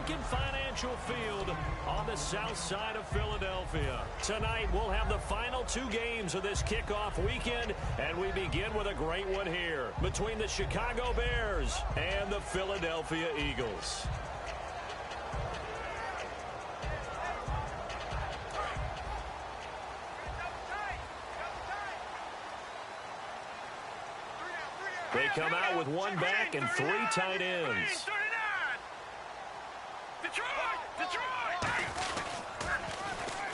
Lincoln Financial Field on the south side of Philadelphia. Tonight, we'll have the final 2 games of this kickoff weekend, and we begin with a great one here between the Chicago Bears and the Philadelphia Eagles. They come out with 1 back and 3 tight ends.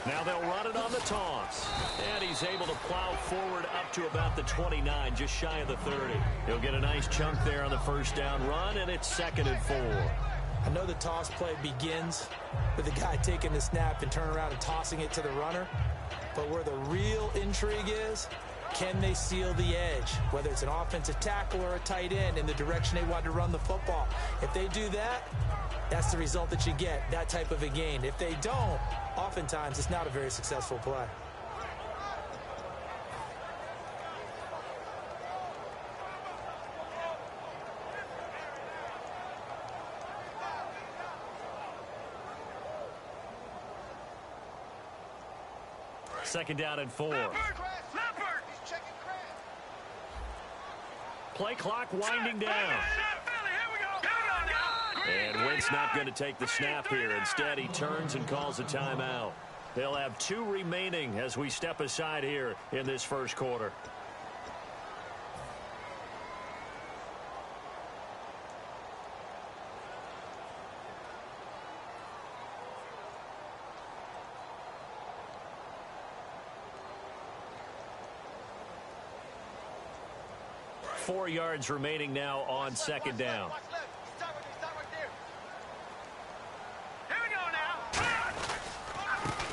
Now they'll run it on the toss. And he's able to plow forward up to about the 29, just shy of the 30. He'll get a nice chunk there on the first down run, and it's 2nd and 4. I know the toss play begins with the guy taking the snap and turning around and tossing it to the runner. But where the real intrigue is, can they seal the edge, whether it's an offensive tackle or a tight end, in the direction they want to run the football? If they do that, that's the result that you get, that type of a gain. If they don't, oftentimes it's not a very successful play. Second down and 4. Play clock winding down. And Wentz not going to take the snap here. Instead, he turns and calls a timeout. They'll have 2 remaining as we step aside here in this first quarter. Four yards remaining now on second down.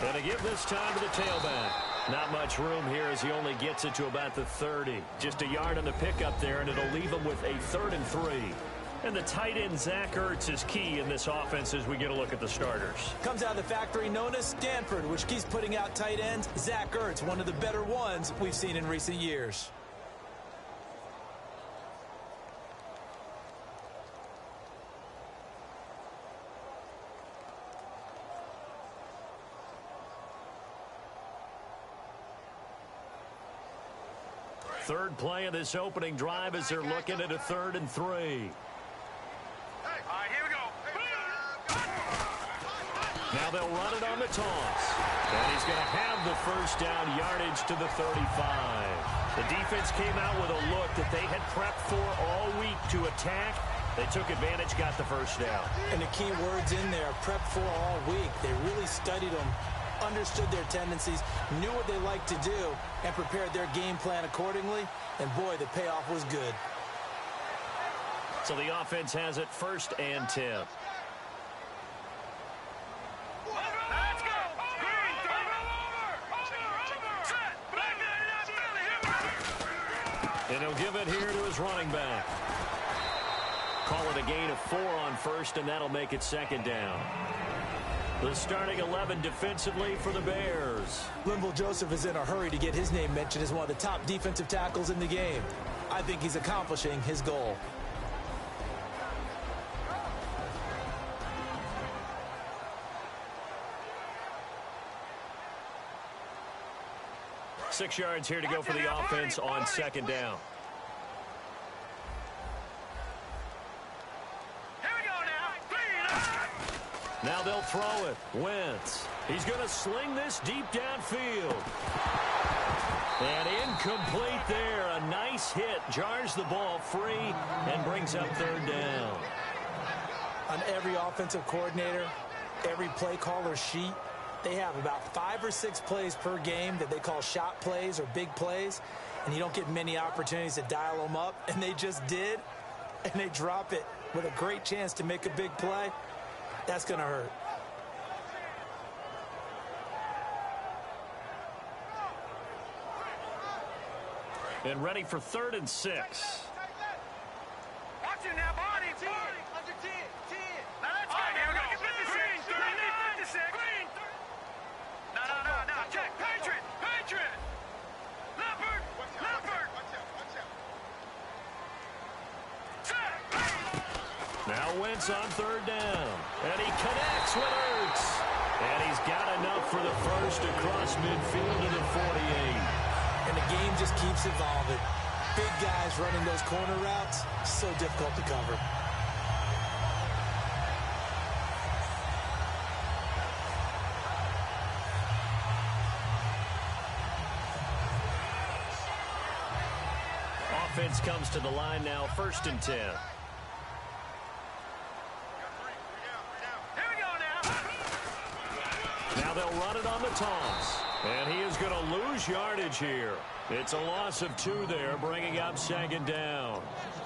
And to give this time to the tailback. Not much room here as he only gets it to about the 30. Just a yard on the pickup there, and it'll leave him with a 3rd and 3. And the tight end, Zach Ertz, is key in this offense as we get a look at the starters. Comes out of the factory known as Stanford, which keeps putting out tight ends. Zach Ertz, one of the better ones we've seen in recent years. Third play of this opening drive as they're looking at a 3rd and 3. All right, here we go. Now they'll run it on the toss. And he's going to have the first down yardage to the 35. The defense came out with a look that they had prepped for all week to attack. They took advantage, got the first down. And the key words in there, prep for all week. They really studied them, understood their tendencies, knew what they liked to do, and prepared their game plan accordingly. And boy, the payoff was good. So the offense has it 1st and 10. And he'll give it here to his running back. Call it a gain of 4 on 1st, and that'll make it 2nd down. The starting 11 defensively for the Bears. Linval Joseph is in a hurry to get his name mentioned as one of the top defensive tackles in the game. I think he's accomplishing his goal. Six yards here to go for the offense on 2nd down. Now they'll throw it. Wentz. He's going to sling this deep downfield. And incomplete there. A nice hit. Jars the ball free and brings up 3rd down. On every offensive coordinator, every play caller sheet, they have about 5 or 6 plays per game that they call shot plays or big plays. And you don't get many opportunities to dial them up. And they just did. And they drop it with a great chance to make a big play. That's going to hurt. And ready for 3rd and 6. Watch it now, body. Under 10. Now let's go. Here we go. 56. 56. No. Check. Patriot. Leopard. Now Wentz offense on third down. And he connects with Ertz. And he's got enough for the first across midfield to the 48. And the game just keeps evolving. Big guys running those corner routes, so difficult to cover. Offense comes to the line now, 1st and 10. Here we go now. Now they'll run it on the toss. And he is going to lose yardage here. It's a loss of 2 there, bringing up 2nd down.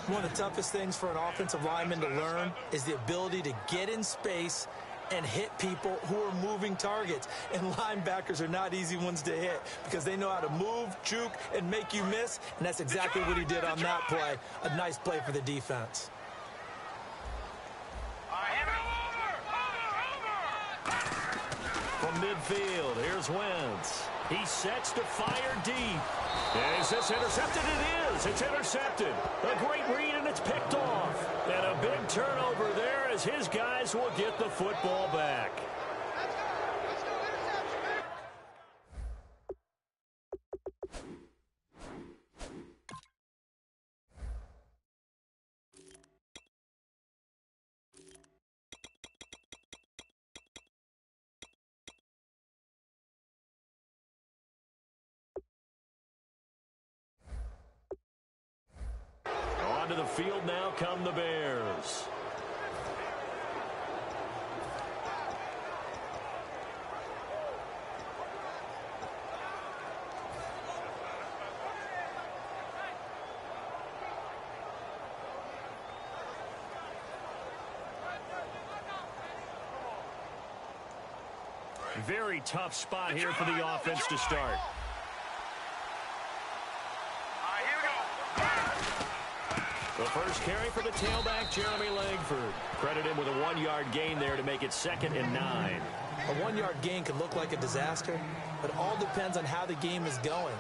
One of the toughest things for an offensive lineman to learn is the ability to get in space and hit people who are moving targets. And linebackers are not easy ones to hit because they know how to move, juke, and make you miss. And that's exactly what he did on that play. A nice play for the defense. From midfield, here's Wentz. He sets to fire deep. Is this intercepted? It is. It's intercepted. A great read, and it's picked off. And a big turnover there as his guys will get the football back. Onto the field now come the Bears. Very tough spot here for the offense to start. The first carry for the tailback, Jeremy Langford. Credit him with a 1-yard gain there to make it 2nd and 9. A 1-yard gain can look like a disaster, but it all depends on how the game is going.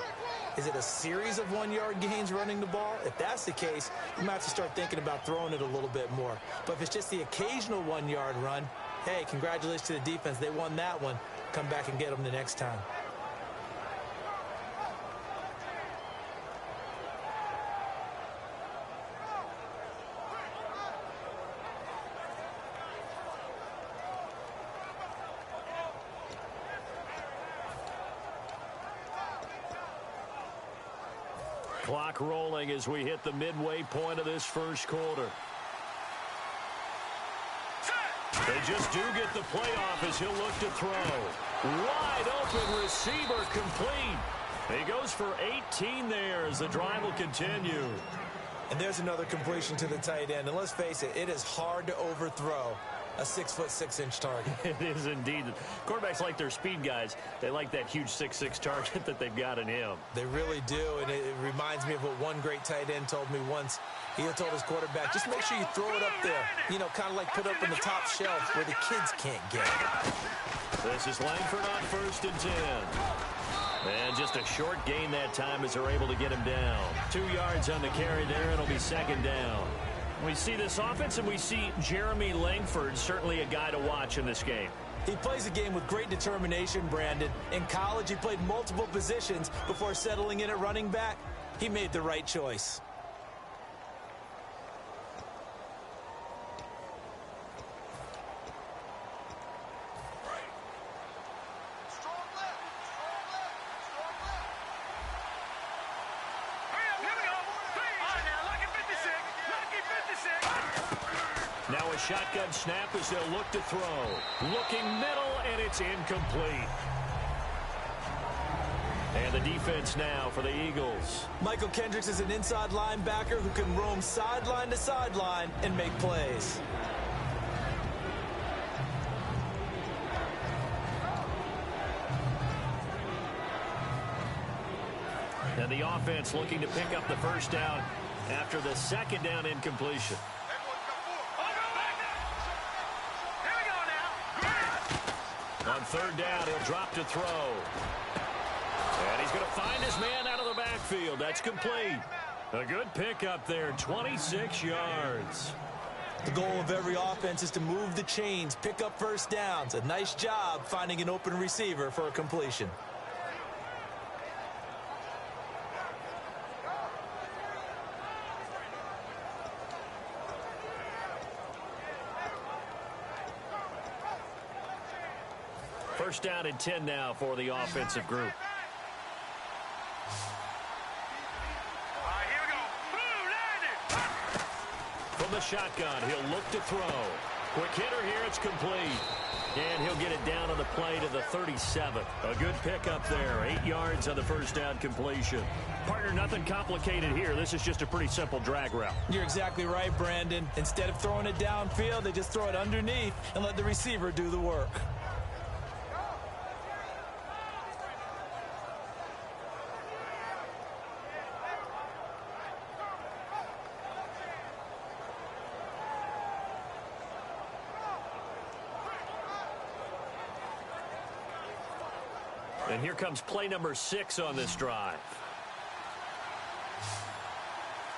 Is it a series of 1-yard gains running the ball? If that's the case, you might have to start thinking about throwing it a little bit more. But if it's just the occasional 1-yard run, hey, congratulations to the defense. They won that one. Come back and get them the next time. Clock rolling as we hit the midway point of this first quarter. They just do get the playoff as he'll look to throw. Wide open receiver complete. He goes for 18 there as the drive will continue. And there's another completion to the tight end. And let's face it, it is hard to overthrow a 6'6" target. It is indeed. Quarterbacks like their speed guys. They like that huge 6'6" target that they've got in him. They really do, and it reminds me of what one great tight end told me once. He told his quarterback, just make sure you throw it up there. You know, kind of like put up in the top shelf where the kids can't get it. This is Langford on 1st and 10. And just a short gain that time as they're able to get him down. 2 yards on the carry there, and it'll be 2nd down. We see this offense, and we see Jeremy Langford, certainly a guy to watch in this game. He plays the game with great determination, Brandon. In college, he played multiple positions before settling in at running back. He made the right choice. Now a shotgun snap as they'll look to throw. Looking middle, and it's incomplete. And the defense now for the Eagles. Michael Kendricks is an inside linebacker who can roam sideline to sideline and make plays. And the offense looking to pick up the first down after the 2nd down incompletion. On 3rd down, he'll drop to throw. And he's going to find his man out of the backfield. That's complete. A good pickup there, 26 yards. The goal of every offense is to move the chains, pick up first downs. A nice job finding an open receiver for a completion. First down and 10 now for the offensive group. Here we go. Blue landed. From the shotgun, he'll look to throw. Quick hitter here, it's complete. And he'll get it down on the play to the 37. A good pickup there. 8 yards on the first down completion. Partner, nothing complicated here. This is just a pretty simple drag route. You're exactly right, Brandon. Instead of throwing it downfield, they just throw it underneath and let the receiver do the work. And here comes play number 6 on this drive.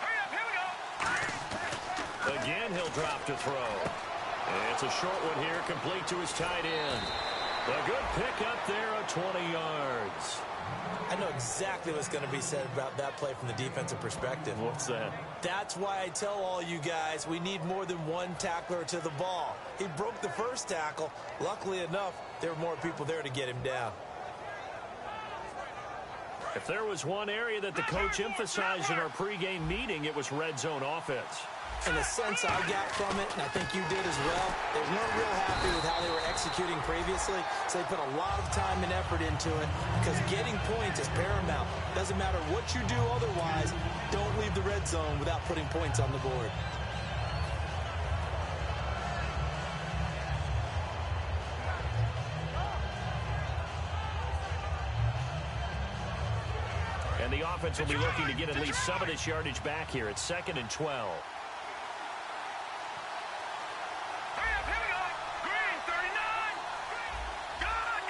Hurry up, here we go. Again, he'll drop to throw. And it's a short one here, complete to his tight end. A good pickup there of 20 yards. I know exactly what's going to be said about that play from the defensive perspective. What's that? That's why I tell all you guys we need more than one tackler to the ball. He broke the first tackle. Luckily enough, there were more people there to get him down. If there was one area that the coach emphasized in our pregame meeting, it was red zone offense. And the sense I got from it, and I think you did as well, they weren't real happy with how they were executing previously, so they put a lot of time and effort into it because getting points is paramount. Doesn't matter what you do otherwise, don't leave the red zone without putting points on the board. And the offense will be looking to get at least some of this yardage back here. It's 2nd and 12. Hurry up, here we go. Green, 39. Gun.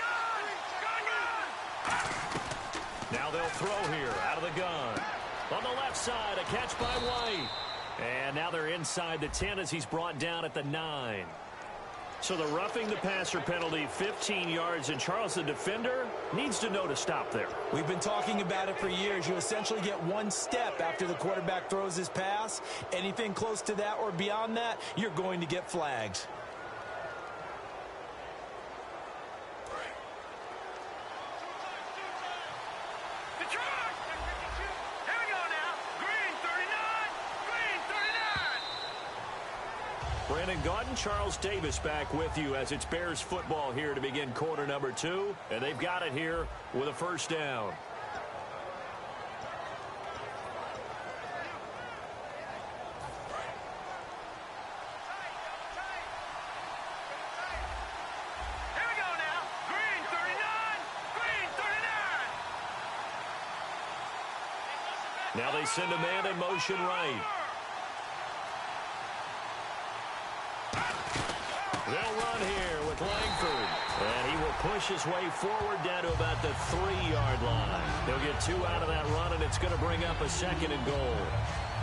Now they'll throw here out of the gun. On the left side, a catch by White. And now they're inside the 10 as he's brought down at the 9. So the roughing the passer penalty, 15 yards, and Charles, the defender, needs to know to stop there. We've been talking about it for years. You essentially get one step after the quarterback throws his pass. Anything close to that or beyond that, you're going to get flagged. Brandon Gaudin, Charles Davis back with you as it's Bears football here to begin quarter number 2. And they've got it here with a first down. Here we go now. Green, 39. Green, 39. Now they send a man in motion right. They'll run here with Langford. And he will push his way forward down to about the 3-yard line. He'll get 2 out of that run, and it's going to bring up a 2nd and goal.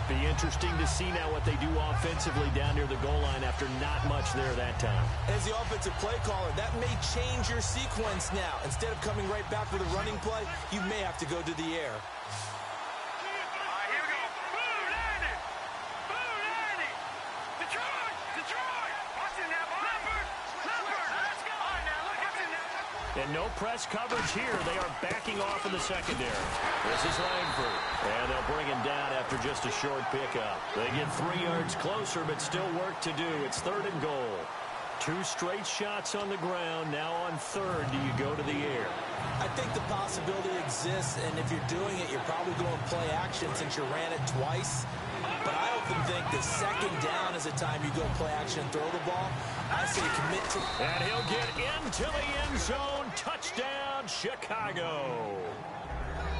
Be interesting to see now what they do offensively down near the goal line after not much there that time. As the offensive play caller, that may change your sequence now. Instead of coming right back with a running play, you may have to go to the air. And no press coverage here. They are backing off in the secondary. This is Langford. And they'll bring him down after just a short pickup. They get 3 yards closer, but still work to do. It's 3rd and goal. 2 straight shots on the ground. Now on 3rd, do you go to the air? I think the possibility exists, and if you're doing it, you're probably going play action since you ran it twice. But I often think that 2nd down is the time you go play action and throw the ball. I say commit to... And he'll get into the end zone. Touchdown, Chicago.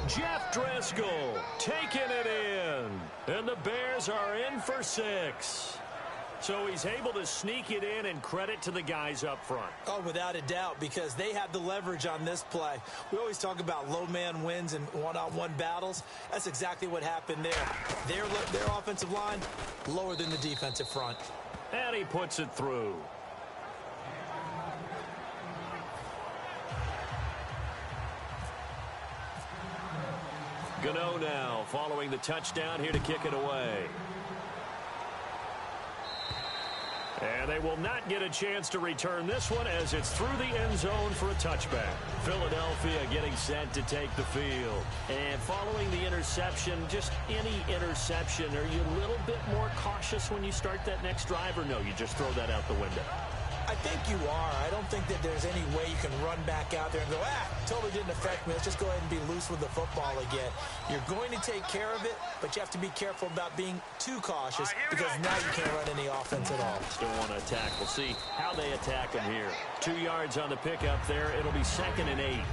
Jeff Driscoll taking it in. And the Bears are in for 6. So he's able to sneak it in, and credit to the guys up front. Oh, without a doubt, because they have the leverage on this play. We always talk about low man wins and one-on-one battles. That's exactly what happened there. Their offensive line, lower than the defensive front. And he puts it through. Gano now following the touchdown here to kick it away. And they will not get a chance to return this one as it's through the end zone for a touchback. Philadelphia getting set to take the field. And following the interception, just any interception, are you a little bit more cautious when you start that next drive, or no, you just throw that out the window? I think you are. I don't think that there's any way you can run back out there and go, totally didn't affect me. Let's just go ahead and be loose with the football again. You're going to take care of it, but you have to be careful about being too cautious because now you can't run any offense at all. Still want to attack. We'll see how they attack them here. 2 yards on the pickup there. It'll be 2nd and 8.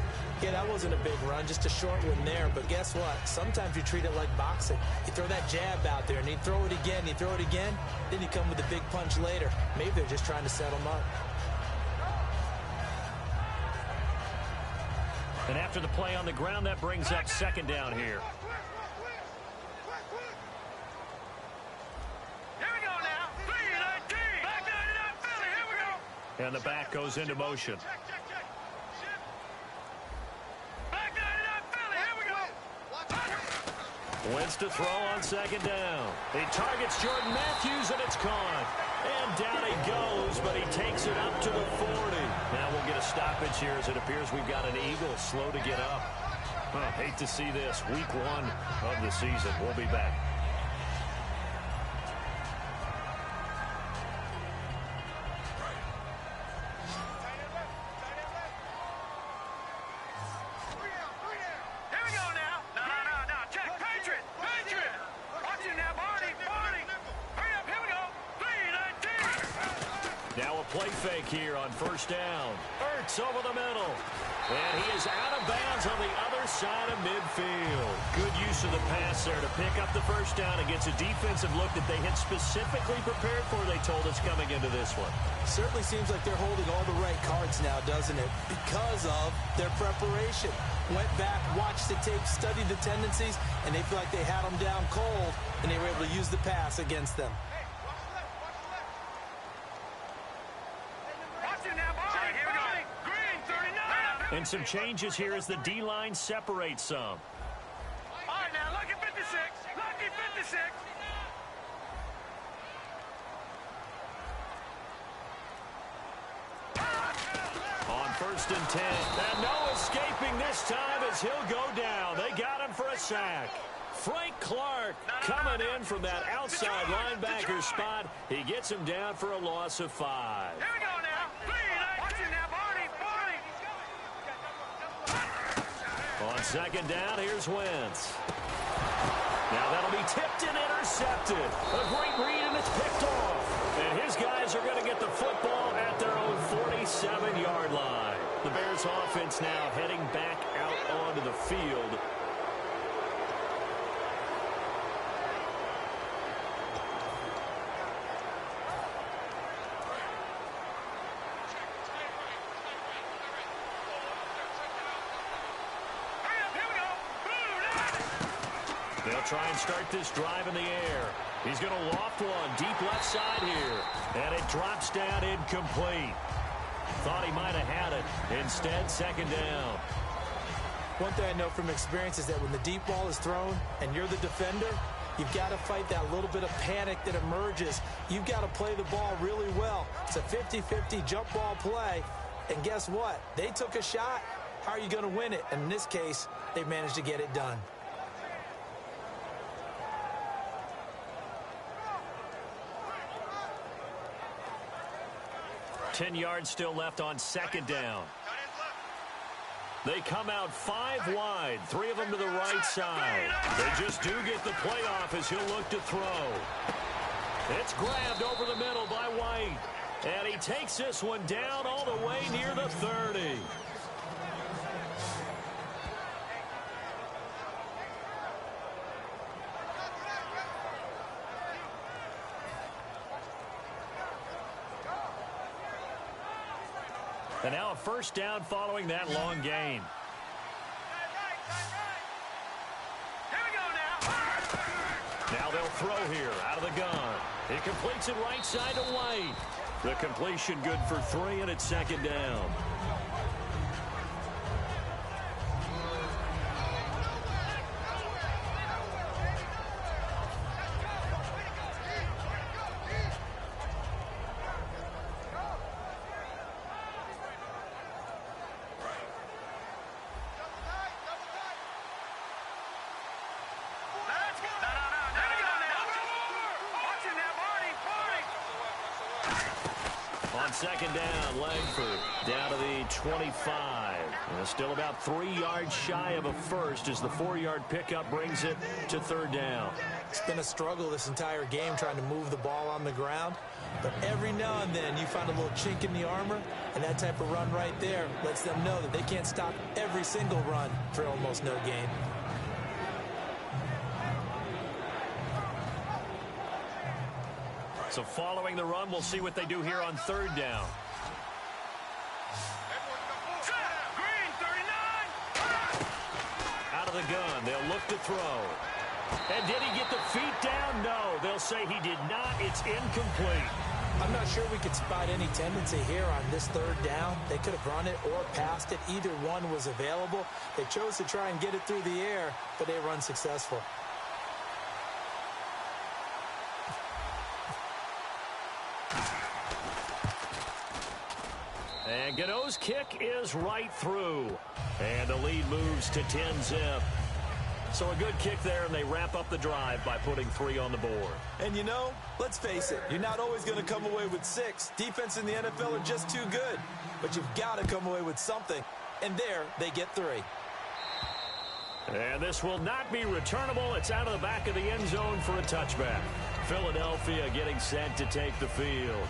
Yeah, that wasn't a big run, just a short one there. But guess what? Sometimes you treat it like boxing. You throw that jab out there, and you throw it again, you throw it again, then you come with a big punch later. Maybe they're just trying to set them up. And after the play on the ground, that brings up 2nd down here. Here we go now. 3-19. Back 99 Philly. Here we go. And the back goes into motion. Back 99 Philly. Here we go. Wentz to throw on 2nd down. He targets Jordan Matthews, and it's caught. And down he goes, but he takes it up to the 40. Now we'll get a stoppage here as it appears we've got an Eagle slow to get up. Hate to see this. Week 1 of the season. We'll be back. Here we go now. No. Check. Patriot. Watch it now, Barney. Hurry up. Here we go. 3-19. Now a play fake here on 1st down. Ertz over the middle. And he is out of bounds on the other side of midfield. Good use of the pass there to pick up the 1st down against a defensive look that they had specifically prepared for, they told us, coming into this one. Certainly seems like they're holding all the right cards now, doesn't it? Because of their preparation. Went back, watched the tape, studied the tendencies, and they feel like they had them down cold, and they were able to use the pass against them. And some changes here as the D-line separates some. All right, now, lucky 56. Lucky 56. On 1st and 10. And no escaping this time as he'll go down. They got him for a sack. Frank Clark coming in from that outside linebacker spot. He gets him down for a loss of 5. Here we go now. 3-19. Watch it now, Barney. On 2nd down, here's Wentz. Now that'll be tipped and intercepted. A great read, and it's picked off. And his guys are going to get the football at their own 47-yard line. The Bears offense now heading back out onto the field. They'll try and start this drive in the air. He's going to loft one deep left side here. And it drops down incomplete. Thought he might have had it. Instead, 2nd down. One thing I know from experience is that when the deep ball is thrown and you're the defender, you've got to fight that little bit of panic that emerges. You've got to play the ball really well. It's a 50-50 jump ball play. And guess what? They took a shot. How are you going to win it? And in this case, they managed to get it done. 10 yards still left on 2nd down. They come out 5 wide, 3 of them to the right side. They just do get the playoff as he'll look to throw. It's grabbed over the middle by White. And he takes this one down all the way near the 30. And now a 1st down following that long gain. Here we go now. Now they'll throw here out of the gun. He completes it right side to White. The completion good for 3, and it's second down. Second down, Langford down to the 25. Still about 3 yards shy of a first as the 4-yard pickup brings it to third down. It's been a struggle this entire game trying to move the ball on the ground. But every now and then you find a little chink in the armor, and that type of run right there lets them know that they can't stop every single run for almost no gain. So following the run, we'll see what they do here on third down. Green, 39. Out of the gun, they'll look to throw. And did he get the feet down? No, they'll say he did not. It's incomplete. I'm not sure we could spot any tendency here on this third down. They could have run it or passed it. Either one was available. They chose to try and get it through the air, but they were unsuccessful. And Gano's kick is right through. And the lead moves to 10-zip. So a good kick there, and they wrap up the drive by putting 3 on the board. And you know, let's face it, you're not always going to come away with 6. Defense in the NFL are just too good. But you've got to come away with something. And there, they get 3. And this will not be returnable. It's out of the back of the end zone for a touchback. Philadelphia getting set to take the field.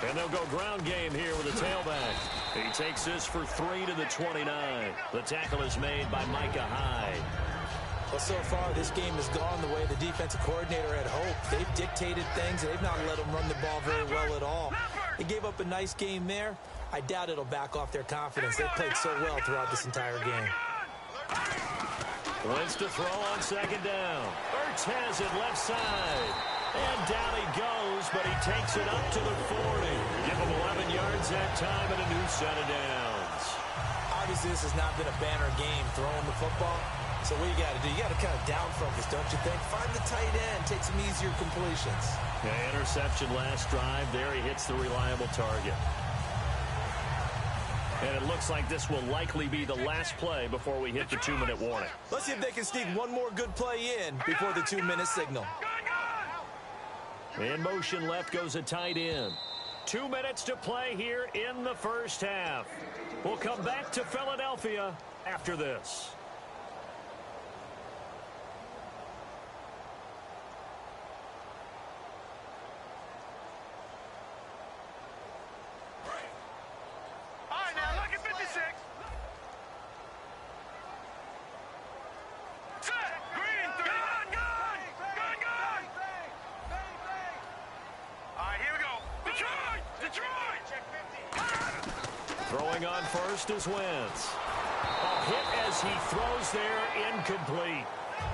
And they'll go ground game here with a tailback. He takes this for 3 to the 29. The tackle is made by Micah Hyde. Well, so far, this game has gone the way the defensive coordinator had hoped. They've dictated things, and they've not let them run the ball very well at all. They gave up a nice game there. I doubt it'll back off their confidence. They've played so well throughout this entire game. Wins to throw on second down. Ertz has it left side. And down he goes, but he takes it up to the 40. Give him 11 yards that time and a new set of downs. Obviously, this has not been a banner game throwing the football. So what you got to do, you got to kind of down focus, don't you think? Find the tight end, take some easier completions. Yeah, interception last drive. There he hits the reliable target. And it looks like this will likely be the last play before we hit the 2-minute warning. Let's see if they can sneak one more good play in before the 2-minute signal. In motion left goes a tight end. 2 minutes to play here in the first half. We'll come back to Philadelphia after this. All right, now look at 56. Set. Green, 39. Gun. All right, here we go. Detroit. Check 50. Throwing on first is Wentz. A hit as he throws there, incomplete.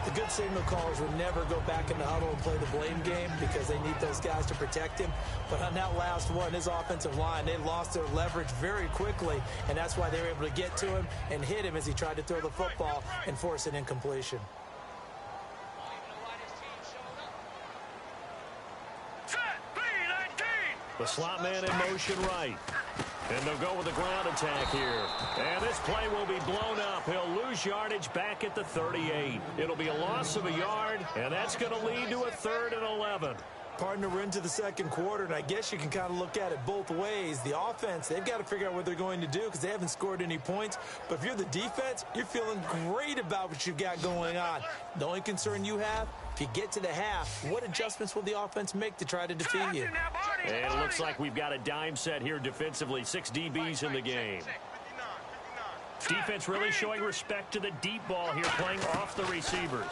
The good signal callers would never go back in the huddle and play the blame game because they need those guys to protect him. But on that last one, his offensive line, they lost their leverage very quickly, and that's why they were able to get to him and hit him as he tried to throw the football and force an incompletion. Set. B19. The slot man in motion right. And they'll go with the ground attack here. And this play will be blown up. He'll lose yardage back at the 38. It'll be a loss of a yard, and that's going to lead to a 3rd and 11. Partner, we're into the second quarter, and I guess you can kind of look at it both ways. The offense, they've got to figure out what they're going to do because they haven't scored any points. But if you're the defense, you're feeling great about what you've got going on. The only concern you have, if you get to the half, what adjustments will the offense make to try to defeat you? And it looks like we've got a dime set here defensively. 6 DBs in the game. Defense really showing respect to the deep ball here, playing off the receivers.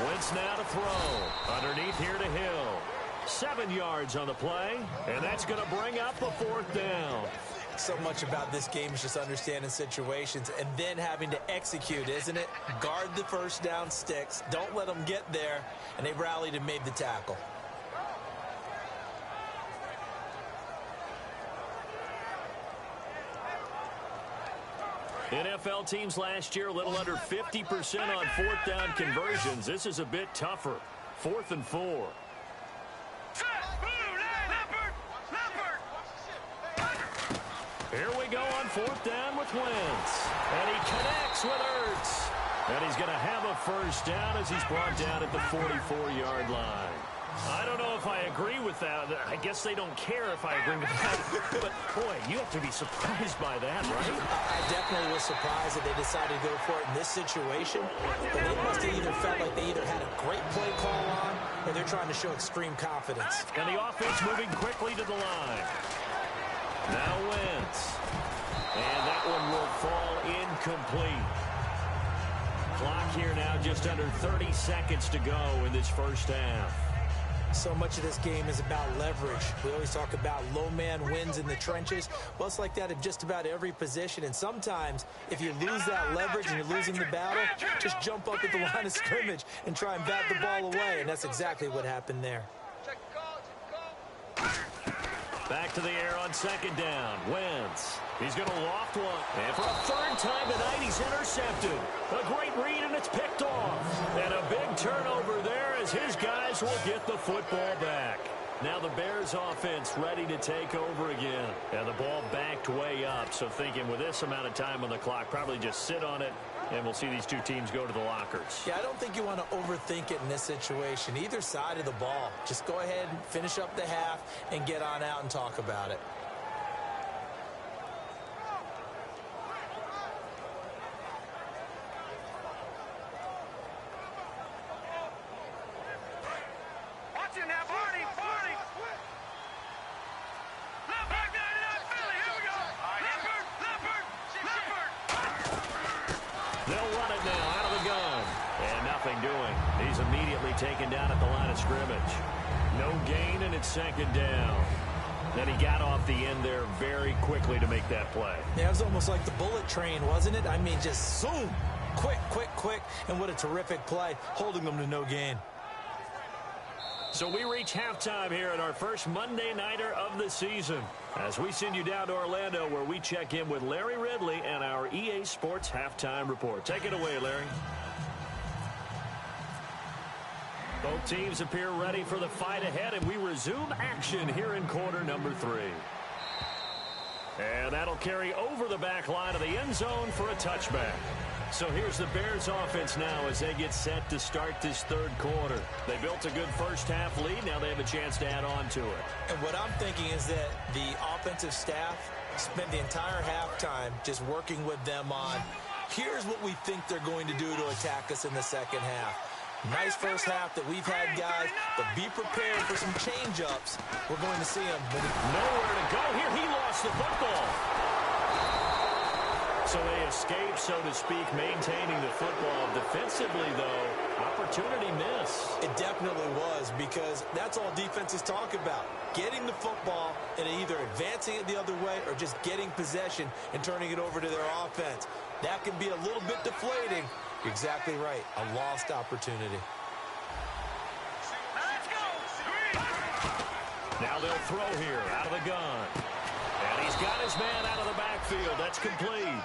Wentz now to throw. Underneath here to Hill. 7 yards on the play, and that's going to bring up a 4th down. So much about this game is just understanding situations and then having to execute, isn't it? Guard the first down sticks. Don't let them get there, and they rallied and made the tackle. NFL teams last year a little under 50% on 4th down conversions. This is a bit tougher. 4th and 4. Here we go on 4th down with Wentz. And he connects with Ertz. And he's going to have a first down as he's brought down at the 44-yard line. I don't know if I agree with that. I guess they don't care if I agree with that. But, boy, you have to be surprised by that, right? I definitely was surprised that they decided to go for it in this situation. But they must have either felt like they either had a great play call on or they're trying to show extreme confidence. And the offense moving quickly to the line. Now Wentz. And that one will fall incomplete. Clock here now just under 30 seconds to go in this first half. So much of this game is about leverage. We always talk about low man wins in the trenches. Well, it's like that in just about every position. And sometimes, if you lose that leverage and you're losing the battle, just jump up at the line of scrimmage and try and bat the ball away. And that's exactly what happened there. Back to the air on 2nd down. Wentz. He's going to loft one. And for a 3rd time tonight, he's intercepted. A great read, and it's picked off. And a big turnover there as his guys will get the football back. Now the Bears offense ready to take over again. And the ball backed way up. So thinking with this amount of time on the clock, probably just sit on it, and we'll see these two teams go to the lockers. Yeah, I don't think you want to overthink it in this situation. Either side of the ball. Just go ahead and finish up the half and get on out and talk about it. Taken down at the line of scrimmage. No gain, and it's 2nd down. Then he got off the end there very quickly to make that play. Yeah, it was almost like the bullet train, wasn't it? I mean, just zoom. Quick, quick, quick. And what a terrific play, holding them to no gain. So we reach halftime here at our first Monday Nighter of the season, as we send you down to Orlando, where we check in with Larry Ridley and our EA Sports Halftime Report. Take it away, Larry. Both teams appear ready for the fight ahead, and we resume action here in quarter number 3. And that'll carry over the back line of the end zone for a touchback. So here's the Bears offense now as they get set to start this 3rd quarter. They built a good first half lead. Now they have a chance to add on to it. And what I'm thinking is that the offensive staff spent the entire halftime just working with them on, here's what we think they're going to do to attack us in the second half. Nice first half that we've had, guys, but be prepared for some change-ups. We're going to see him. Nowhere to go here. He lost the football. So they escape, so to speak, maintaining the football. Defensively, though, opportunity miss. It definitely was, because that's all defenses talk about. Getting the football and either advancing it the other way or just getting possession and turning it over to their offense. That can be a little bit deflating. You're exactly right. A lost opportunity. Now they'll throw here out of the gun. And he's got his man out of the backfield. That's complete.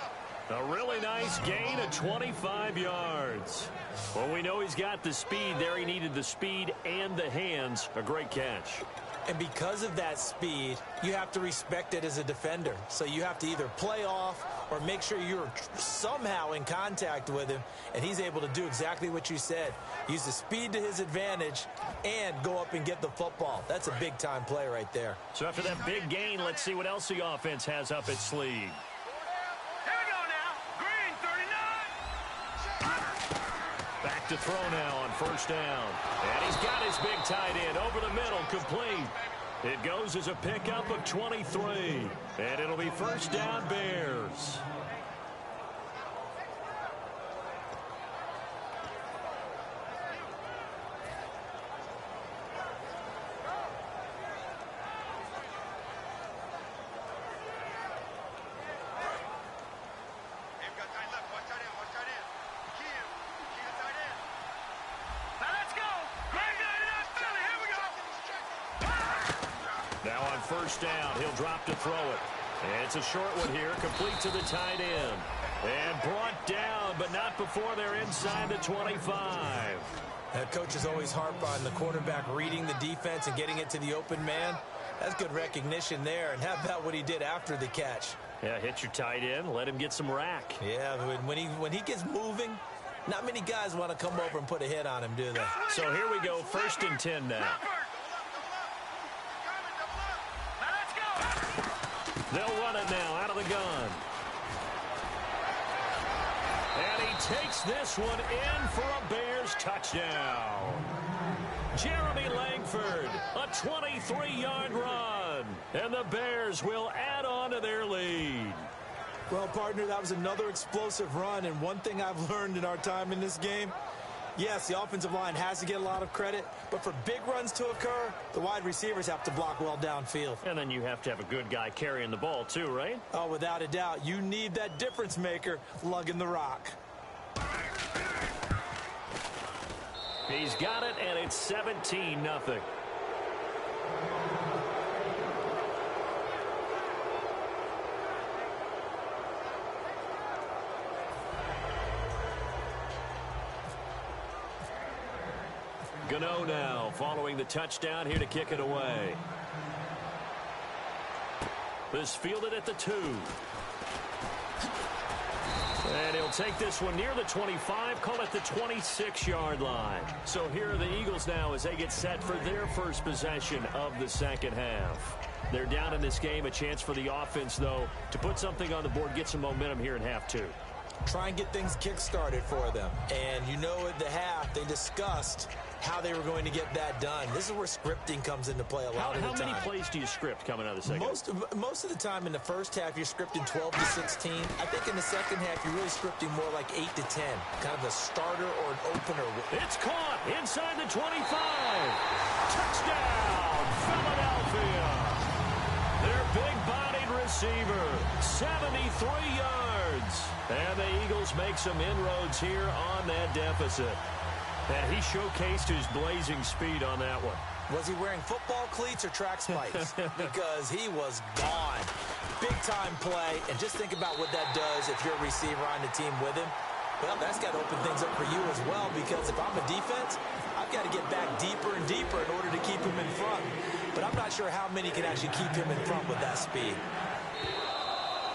A really nice gain of 25 yards. Well, we know he's got the speed there. He needed the speed and the hands. A great catch. And because of that speed, you have to respect it as a defender. So you have to either play off or make sure you're somehow in contact with him, and he's able to do exactly what you said. Use the speed to his advantage and go up and get the football. That's a big-time play right there. So after that big gain, let's see what else the offense has up its sleeve. Here we go now. Green, 39. Back to throw now on first down. And he's got his big tight end over the middle, complete. It goes as a pickup of 23. And it'll be first down Bears. Now on first down, he'll drop to throw it. And it's a short one here, complete to the tight end. And brought down, but not before they're inside the 25. Coaches always harp on the quarterback reading the defense and getting it to the open man. That's good recognition there. And how about what he did after the catch? Yeah, hit your tight end, let him get some rack. Yeah, when he gets moving, not many guys want to come over and put a hit on him, do they? So here we go, 1st and 10 now. They'll run it now out of the gun. And he takes this one in for a Bears touchdown. Jeremy Langford, a 23-yard run. And the Bears will add on to their lead. Well, partner, that was another explosive run. And one thing I've learned in our time in this game, yes, the offensive line has to get a lot of credit, but for big runs to occur, the wide receivers have to block well downfield. And then you have to have a good guy carrying the ball too, right? Oh, without a doubt. You need that difference maker lugging the rock. He's got it, and it's 17-0. Gano now following the touchdown here to kick it away. This fielded at the 2. And he'll take this one near the 25, call it the 26-yard line. So here are the Eagles now as they get set for their first possession of the second half. They're down in this game, a chance for the offense, though, to put something on the board, get some momentum here in half 2. Try and get things kick-started for them. And you know at the half, they discussed how they were going to get that done. This is where scripting comes into play a lot of the time. How many plays do you script coming out of the second? Most of the time in the first half, you're scripting 12 to 16. I think in the second half, you're really scripting more like 8 to 10. Kind of a starter or an opener. It's caught inside the 25. Touchdown, Philadelphia. Their big-bodied receiver, 73 yards. And the Eagles make some inroads here on that deficit. And he showcased his blazing speed on that one. Was he wearing football cleats or track spikes? Because he was gone. Big-time play. And just think about what that does if you're a receiver on the team with him. Well, that's got to open things up for you as well, because if I'm a defense, I've got to get back deeper and deeper in order to keep him in front. But I'm not sure how many can actually keep him in front with that speed.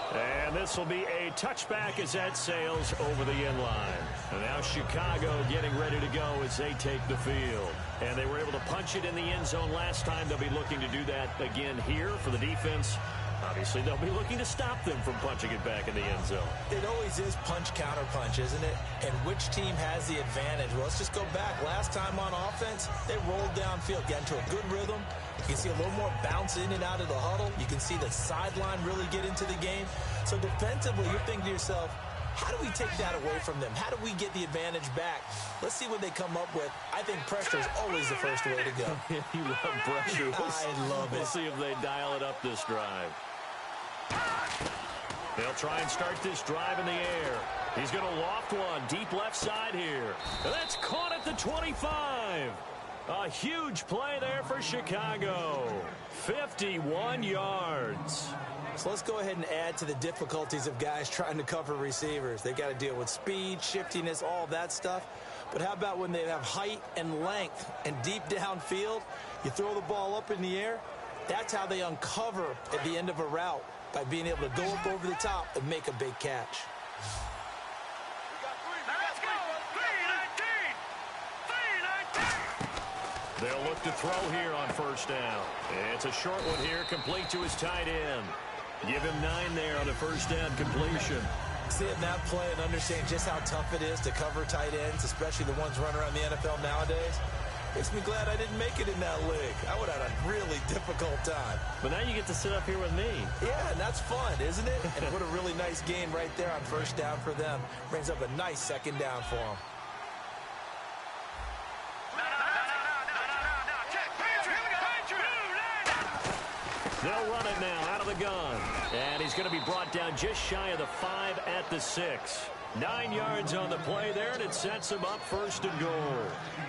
And this will be a touchback as that sails over the end line. And now Chicago getting ready to go as they take the field. And they were able to punch it in the end zone last time. They'll be looking to do that again here for the defense. Obviously, they'll be looking to stop them from punching it back in the end zone. It always is punch-counter-punch, isn't it? And which team has the advantage? Well, let's just go back. Last time on offense, they rolled downfield, got into a good rhythm. You can see a little more bounce in and out of the huddle. You can see the sideline really get into the game. So defensively, you're thinking to yourself, how do we take that away from them? How do we get the advantage back? Let's see what they come up with. I think pressure is always the first way to go. You love pressure. I love it. We'll see if they dial it up this drive. They'll try and start this drive in the air. He's going to loft one deep left side here. And that's caught at the 25. A huge play there for Chicago. 51 yards. So let's go ahead and add to the difficulties of guys trying to cover receivers. They got to deal with speed, shiftiness, all that stuff. But how about when they have height and length and deep downfield? You throw the ball up in the air. That's how they uncover at the end of a route, by being able to go up over the top and make a big catch. They'll look to throw here on first down. It's a short one here, complete to his tight end. Give him 9 there on the first down completion. Seeing that play and understand just how tough it is to cover tight ends, especially the ones running around the NFL nowadays, makes me glad I didn't make it in that league. I would have had a really difficult time. But now you get to sit up here with me. Yeah, and that's fun, isn't it? And what a really nice game right there on first down for them. Brings up a nice second down for them. They'll run it now out of the gun. And he's going to be brought down just shy of the 5 at the 6. 9 yards on the play there, and it sets him up 1st and goal.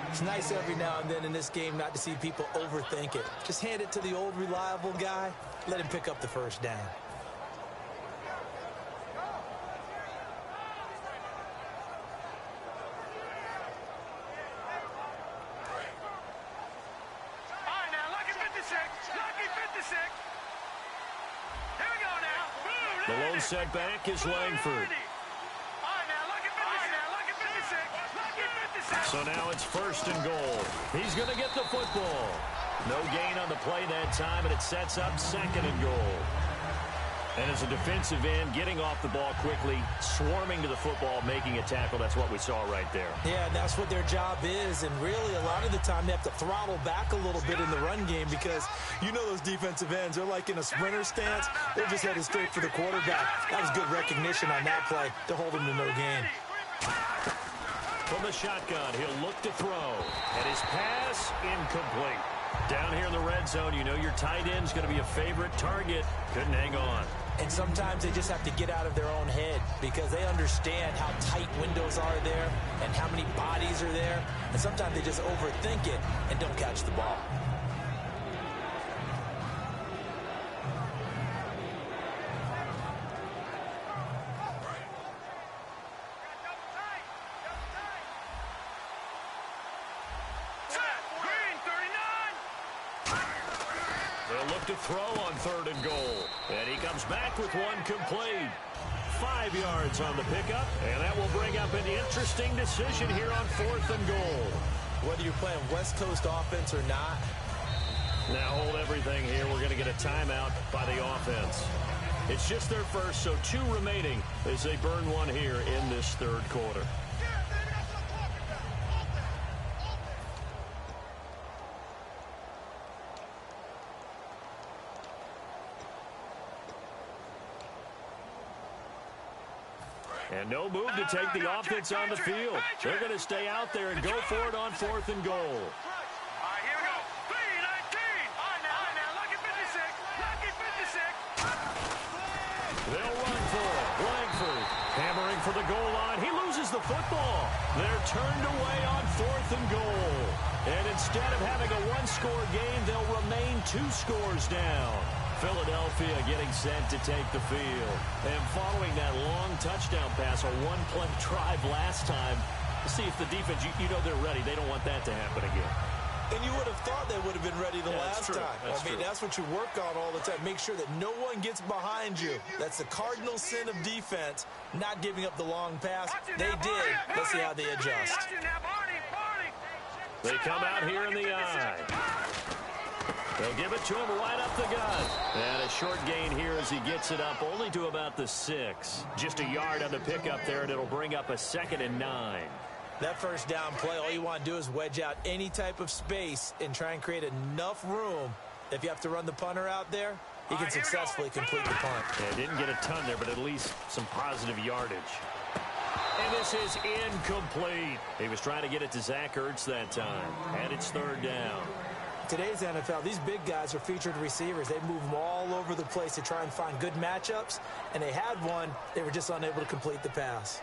It's nice every now and then in this game not to see people overthink it. Just hand it to the old reliable guy. Let him pick up the 1st down. The lone setback is Langford. So now it's 1st and goal. He's going to get the football. No gain on the play that time, and it sets up 2nd and goal. And as a defensive end, getting off the ball quickly, swarming to the football, making a tackle, that's what we saw right there. Yeah, that's what their job is, and really a lot of the time they have to throttle back a little bit in the run game because you know those defensive ends, they're like in a sprinter stance. They're just headed straight for the quarterback. That was good recognition on that play to hold him to no gain. From the shotgun, he'll look to throw, and his pass incomplete. Down here in the red zone, you know your tight end's going to be a favorite target. Couldn't hang on. And sometimes they just have to get out of their own head because they understand how tight windows are there and how many bodies are there. And sometimes they just overthink it and don't catch the ball. To throw on 3rd and goal. And he comes back with one complete. 5 yards on the pickup, and that will bring up an interesting decision here on 4th and goal. Whether you're playing West Coast offense or not. Now hold everything here. We're going to get a timeout by the offense. It's just their first, so 2 remaining as they burn one here in this 3rd quarter. And no move to take the offense on the field. They're going to stay out there and go for it on 4th and goal. All right, here we go. 3-19. Now, lucky 56. Lucky 56. They'll run for it. Langford hammering for the goal line. He loses the football. They're turned away on 4th and goal. And instead of having a 1-score game, they'll remain 2 scores down. Philadelphia getting set to take the field. And following that long touchdown pass, a 1-play drive last time, see if the defense, you know they're ready. They don't want that to happen again. And you would have thought they would have been ready the last time. I mean, that's what you work on all the time. Make sure that no one gets behind you. That's the cardinal sin of defense, not giving up the long pass. They did. Let's see how they adjust. They come out here in the eye. They'll give it to him right up the gut. And a short gain here as he gets it up only to about the 6. Just a yard on the pickup there, and it'll bring up a 2nd and 9. That 1st down play, all you want to do is wedge out any type of space and try and create enough room. If you have to run the punter out there, he can successfully complete the punt. Yeah, didn't get a ton there, but at least some positive yardage. And this is incomplete. He was trying to get it to Zach Ertz that time. And it's 3rd down. Today's NFL, these big guys are featured receivers. They move them all over the place to try and find good matchups. And they had one. They were just unable to complete the pass.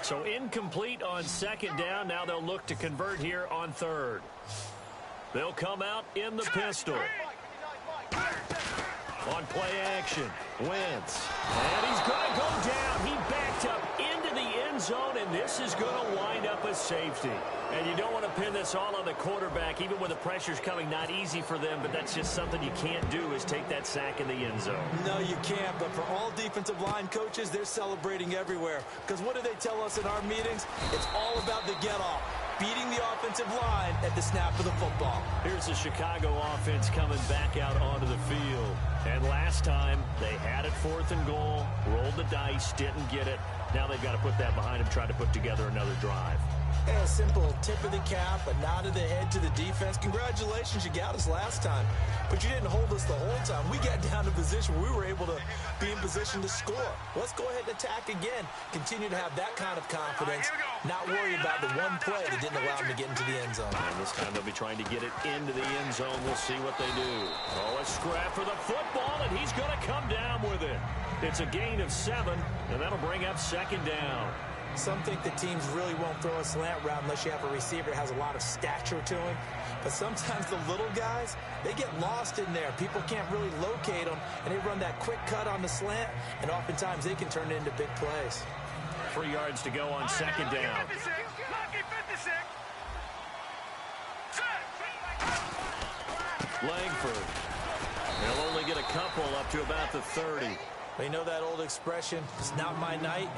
So incomplete on 2nd down. Now they'll look to convert here on 3rd. They'll come out in the pistol. On play action, Wentz. And he's going to go down. He backed up into the end zone, and this is going to wind up a safety. And you don't want to pin this all on the quarterback, even when the pressure's coming. Not easy for them, but that's just something you can't do is take that sack in the end zone. No, you can't, but for all defensive line coaches, they're celebrating everywhere. Because what do they tell us in our meetings? It's all about the get-off. Beating the offensive line at the snap of the football. Here's the Chicago offense coming back out onto the field. And last time, they had it 4th and goal, rolled the dice, didn't get it. Now they've got to put that behind them, try to put together another drive. Hey, a simple tip of the cap, a nod of the head to the defense. Congratulations, you got us last time. But you didn't hold us the whole time. We got down to position where we were able to be in position to score. Let's go ahead and attack again. Continue to have that kind of confidence. Not worry about the one play that didn't allow them to get into the end zone. And this time they'll be trying to get it into the end zone. We'll see what they do. Oh, a scrap for the football, and he's going to come down with it. It's a gain of 7, and that'll bring up second down. Some think the teams really won't throw a slant route unless you have a receiver that has a lot of stature to him. But sometimes the little guys, they get lost in there. People can't really locate them, and they run that quick cut on the slant, and oftentimes they can turn it into big plays. 3 yards to go on second down. Langford. They'll only get a couple up to about the 30. Well, you know that old expression, it's not my night?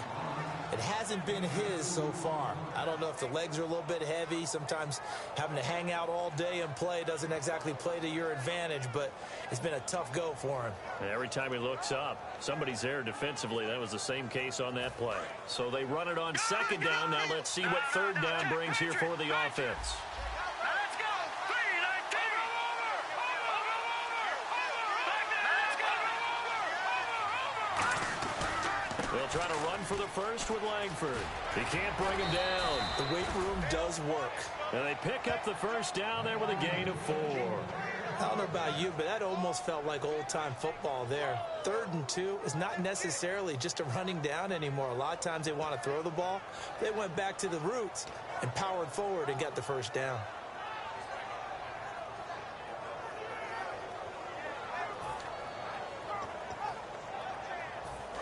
It hasn't been his so far. I don't know if the legs are a little bit heavy. Sometimes having to hang out all day and play doesn't exactly play to your advantage, but it's been a tough go for him. And every time he looks up, somebody's there defensively. That was the same case on that play. So they run it on second down. Now let's see what third down brings here for the offense. They'll try to run for the first with Langford. He can't bring him down. The weight room does work. And they pick up the first down there with a gain of 4. I don't know about you, but that almost felt like old-time football there. 3rd and 2 is not necessarily just a running down anymore. A lot of times they want to throw the ball. They went back to the roots and powered forward and got the first down.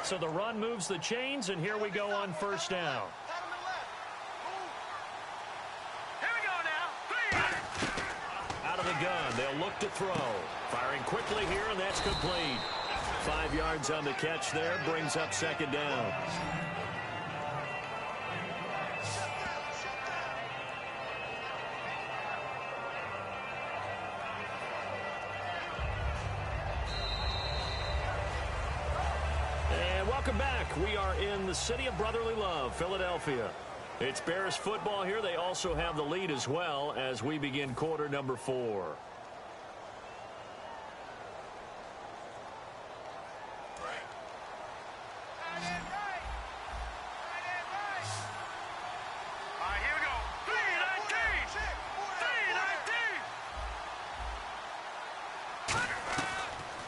So the run moves the chains, and here we go on first down. Here we go now. Out of the gun, they'll look to throw. Firing quickly here, and that's complete. 5 yards on the catch there, brings up second down. Welcome back. We are in the city of brotherly love, Philadelphia. It's Bears football here. They also have the lead as well as we begin quarter number 4.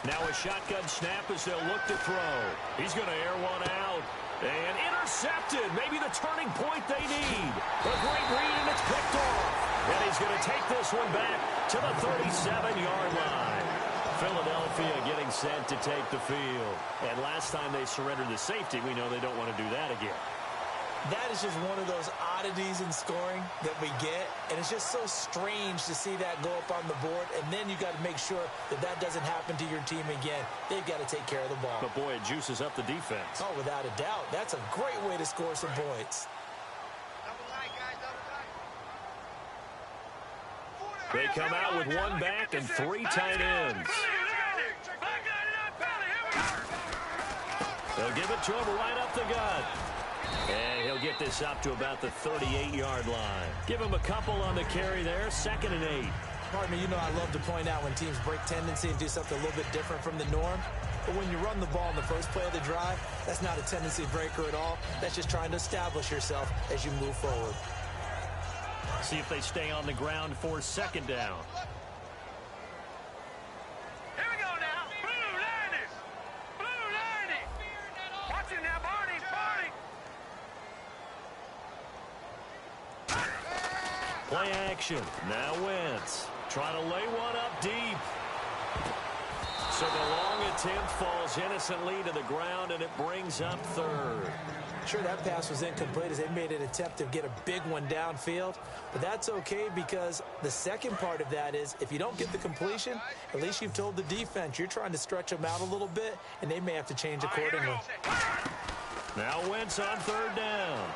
Now a shotgun snap as they'll look to throw. He's going to air one out. And intercepted. Maybe the turning point they need. A great read, and it's picked off. And he's going to take this one back to the 37-yard line. Philadelphia getting set to take the field. And last time they surrendered the safety, we know they don't want to do that again. That is just one of those oddities in scoring that we get, and it's just so strange to see that go up on the board, and then you got to make sure that that doesn't happen to your team again. They've got to take care of the ball. But, boy, it juices up the defense. Oh, without a doubt. That's a great way to score some points. They come out with one back and 3 tight ends. They'll give it to him right up the gut. And he'll get this up to about the 38-yard line. Give him a couple on the carry there, 2nd and 8. Pardon me, you know I love to point out when teams break tendency and do something a little bit different from the norm. But when you run the ball in the first play of the drive, that's not a tendency breaker at all. That's just trying to establish yourself as you move forward. See if they stay on the ground for second down. Here we go now. Blue 90. Blue 90. Watch it now, Barney. Barney. Play action. Now Wentz. Trying to lay one up deep. So the long attempt falls innocently to the ground, and it brings up 3rd. Sure, that pass was incomplete as they made an attempt to get a big one downfield. But that's okay because the second part of that is if you don't get the completion, at least you've told the defense you're trying to stretch them out a little bit, and they may have to change accordingly. Now Wentz on 3rd down.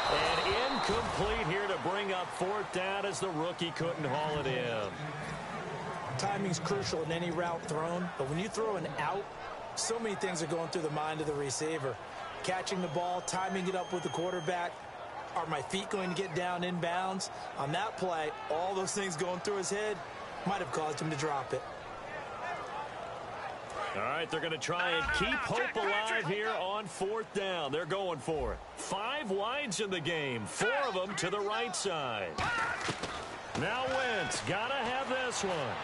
And incomplete here to bring up 4th down as the rookie couldn't haul it in. Timing's crucial in any route thrown, but when you throw an out, so many things are going through the mind of the receiver. Catching the ball, timing it up with the quarterback, Are my feet going to get down inbounds? On that play, all those things going through his head might have caused him to drop it. All right, they're going to try and keep hope alive here on 4th down. They're going for it. 5 wides in the game, 4 of them to the right side. Now Wentz, got to have this one.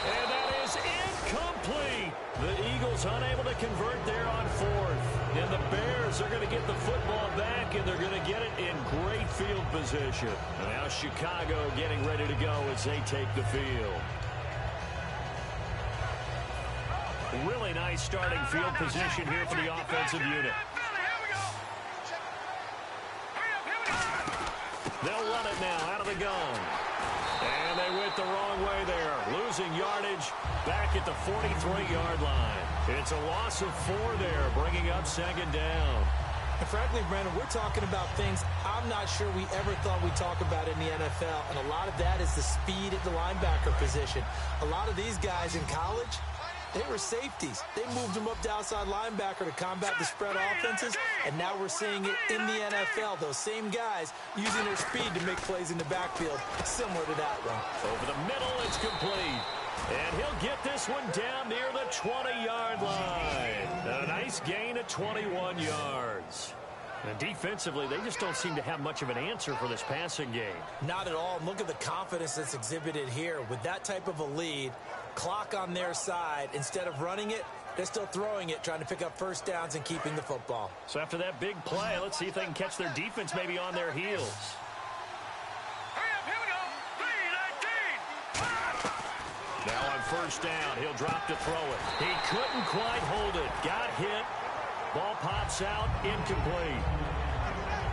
And that is incomplete. The Eagles unable to convert there on 4th. And the Bears are going to get the football back, and they're going to get it in great field position. And now Chicago getting ready to go as they take the field. Really nice starting field position here for the offensive unit. They'll run it now out of the gun. And they went the wrong way there. Losing yardage back at the 43-yard line. It's a loss of 4 there, bringing up 2nd down. And frankly, Brandon, we're talking about things I'm not sure we ever thought we'd talk about in the NFL. And a lot of that is the speed at the linebacker position. A lot of these guys in college, they were safeties. They moved them up to outside linebacker to combat the spread offenses, and now we're seeing it in the NFL. Those same guys using their speed to make plays in the backfield, similar to that one. Over the middle, it's complete. And he'll get this one down near the 20-yard line. A nice gain of 21 yards. And defensively, they just don't seem to have much of an answer for this passing game. Not at all. Look at the confidence that's exhibited here. With that type of a lead, clock on their side, instead of running it, they're still throwing it, trying to pick up first downs and keeping the football. So after that big play, let's see if they can catch their defense maybe on their heels. Now on first down, he'll drop to throw it. He couldn't quite hold it. Got hit. Ball pops out, incomplete.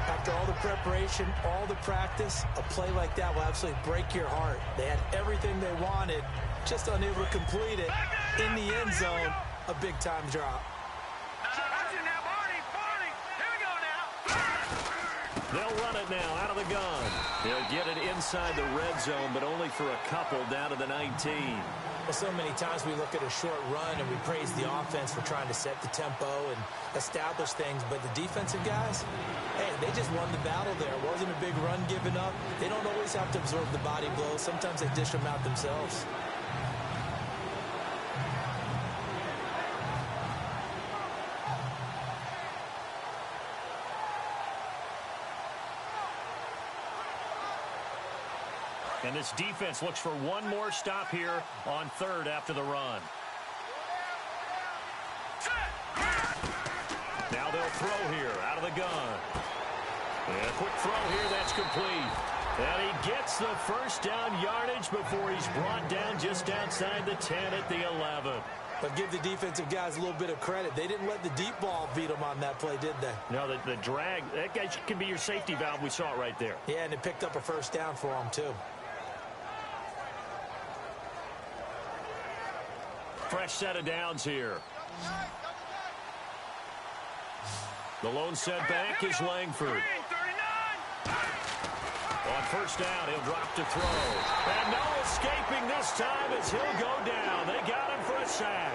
After all the preparation, all the practice, a play like that will absolutely break your heart. They had everything they wanted, just unable to complete it. In the end zone, a big-time drop. They'll run it now out of the gun. They'll get it inside the red zone, but only for a couple down to the 19. Well, so many times we look at a short run and we praise the offense for trying to set the tempo and establish things, but the defensive guys, hey, they just won the battle there. It wasn't a big run given up. They don't always have to absorb the body blows. Sometimes they dish them out themselves. And this defense looks for one more stop here on 3rd after the run. Now they'll throw here out of the gun. And a quick throw here, that's complete. And he gets the first down yardage before he's brought down just outside the 10 at the 11. But give the defensive guys a little bit of credit. They didn't let the deep ball beat them on that play, did they? No, the drag, that guy can be your safety valve. We saw it right there. Yeah, and it picked up a first down for them, too. Fresh set of downs here. The lone setback is Langford. On first down, he'll drop to throw. And no escaping this time as he'll go down. They got him for a sack.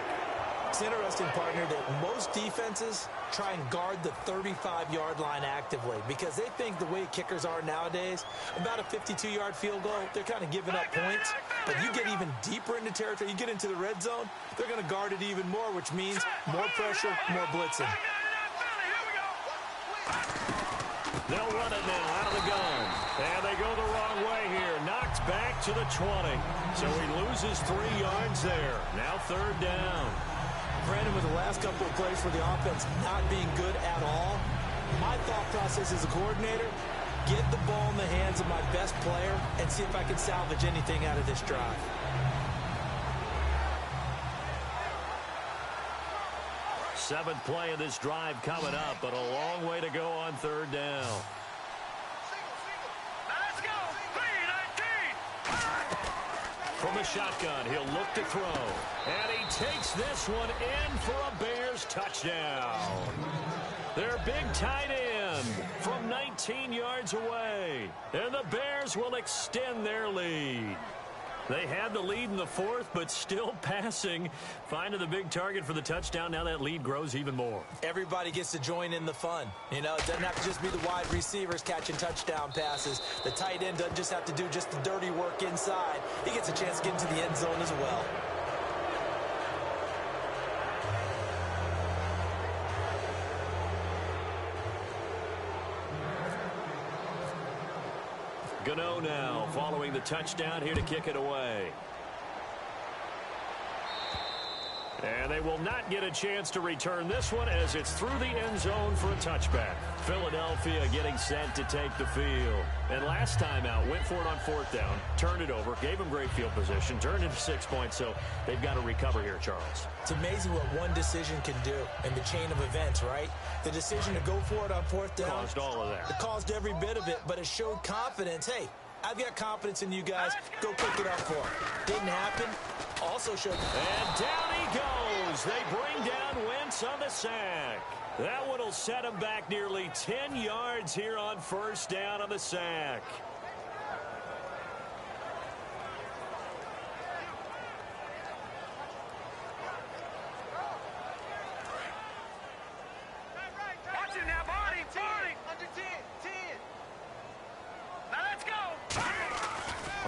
It's interesting, partner, that most defenses try and guard the 35-yard line actively because they think the way kickers are nowadays, about a 52-yard field goal, they're kind of giving up points. But you get even deeper into territory, you get into the red zone, they're going to guard it even more, which means more pressure, more blitzing. They'll run it now out of the gun. And they go the wrong way here. Knocked back to the 20. So he loses 3 yards there. Now 3rd down. Brandon, with the last couple of plays for the offense not being good at all, my thought process as a coordinator, get the ball in the hands of my best player and see if I can salvage anything out of this drive. Seventh play of this drive coming up, but a long way to go on 3rd down. Let's go. 3-19. From the shotgun, he'll look to throw. And he takes this one in for a Bears touchdown. Their big tight end from 19 yards away. And the Bears will extend their lead. They had the lead in the fourth, but still passing. Finding the big target for the touchdown. Now that lead grows even more. Everybody gets to join in the fun. You know, it doesn't have to just be the wide receivers catching touchdown passes. The tight end doesn't just have to do just the dirty work inside. He gets a chance to get into the end zone as well. Gano now following the touchdown here to kick it away. And they will not get a chance to return this one as it's through the end zone for a touchback. Philadelphia getting set to take the field. And last time out, went for it on fourth down, turned it over, gave them great field position, turned into 6 points, so they've got to recover here, Charles. It's amazing what one decision can do in the chain of events, right? The decision to go for it on fourth down caused all of that. It caused every bit of it, but it showed confidence. Hey, I've got confidence in you guys. Go kick it up for him. Didn't happen. Also showed. And down he goes. They bring down Wentz on the sack. That one will set him back nearly 10 yards here on first down on the sack. Watch it now, Barney. Under 10. Now let's go.